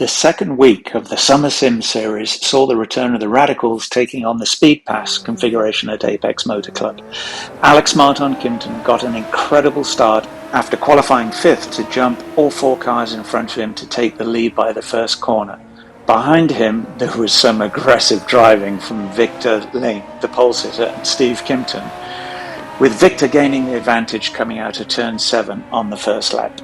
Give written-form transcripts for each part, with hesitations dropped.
The second week of the Summer Sim series saw the return of the Radicals taking on the Speedpass configuration at Apex Motor Club. Alex Martin-Kimpton got an incredible start after qualifying 5th to jump all 4 cars in front of him to take the lead by the first corner. Behind him, there was some aggressive driving from Victor Ling, the pole sitter, and Steve Kimpton, with Victor gaining the advantage coming out of turn 7 on the first lap.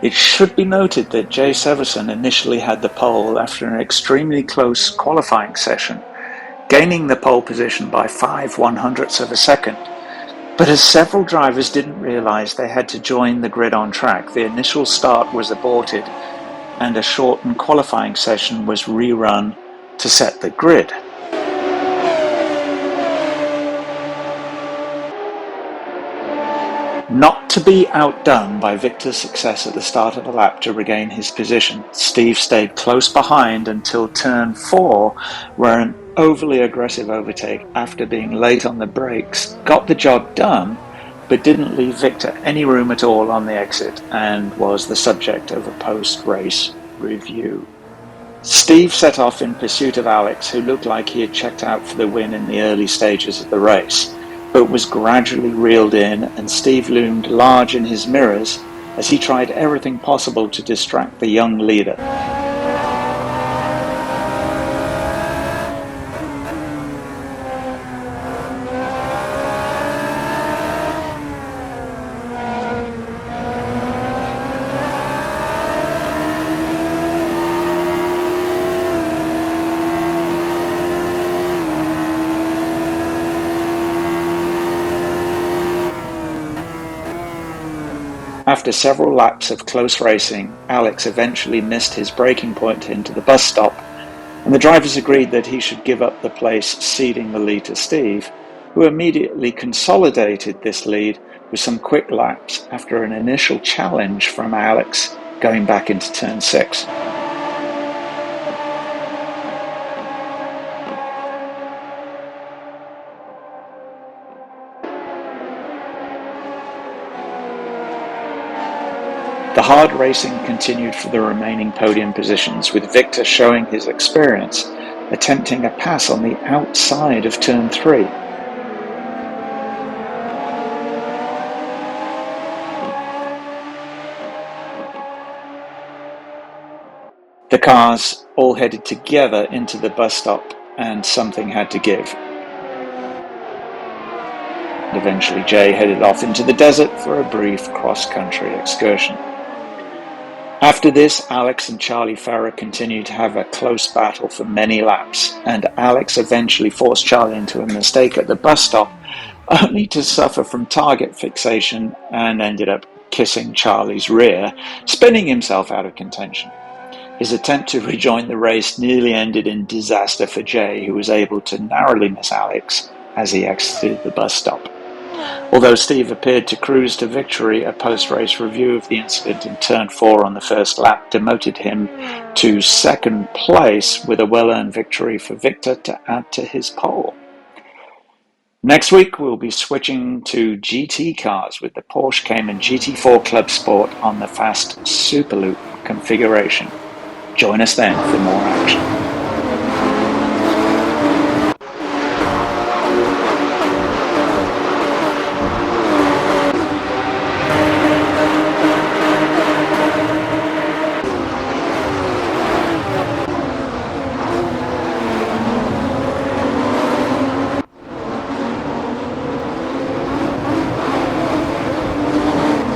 It should be noted that Jay Severson initially had the pole after an extremely close qualifying session, gaining the pole position by 5/100ths of a second. But as several drivers didn't realise they had to join the grid on track, the initial start was aborted and a shortened qualifying session was rerun to set the grid. Not to be outdone by Victor's success at the start of the lap to regain his position, Steve stayed close behind until turn 4, where an overly aggressive overtake after being late on the brakes got the job done, but didn't leave Victor any room at all on the exit and was the subject of a post-race review. Steve set off in pursuit of Alex, who looked like he had checked out for the win in the early stages of the race, but was gradually reeled in, and Steve loomed large in his mirrors as he tried everything possible to distract the young leader. After several laps of close racing, Alex eventually missed his braking point into the bus stop, and the drivers agreed that he should give up the place, ceding the lead to Steve, who immediately consolidated this lead with some quick laps after an initial challenge from Alex going back into turn 6. The hard racing continued for the remaining podium positions, with Victor showing his experience, attempting a pass on the outside of turn 3. The cars all headed together into the bus stop, and something had to give. Eventually Jay headed off into the desert for a brief cross-country excursion. After this, Alex and Charlie Farrer continued to have a close battle for many laps, and Alex eventually forced Charlie into a mistake at the bus stop, only to suffer from target fixation and ended up kissing Charlie's rear, spinning himself out of contention. His attempt to rejoin the race nearly ended in disaster for Jay, who was able to narrowly miss Alex as he exited the bus stop. Although Steve appeared to cruise to victory, a post-race review of the incident in turn 4 on the first lap demoted him to second place, with a well-earned victory for Victor to add to his pole. Next week we'll be switching to GT cars with the Porsche Cayman GT4 Clubsports on the fast Superloop configuration. Join us then for more action.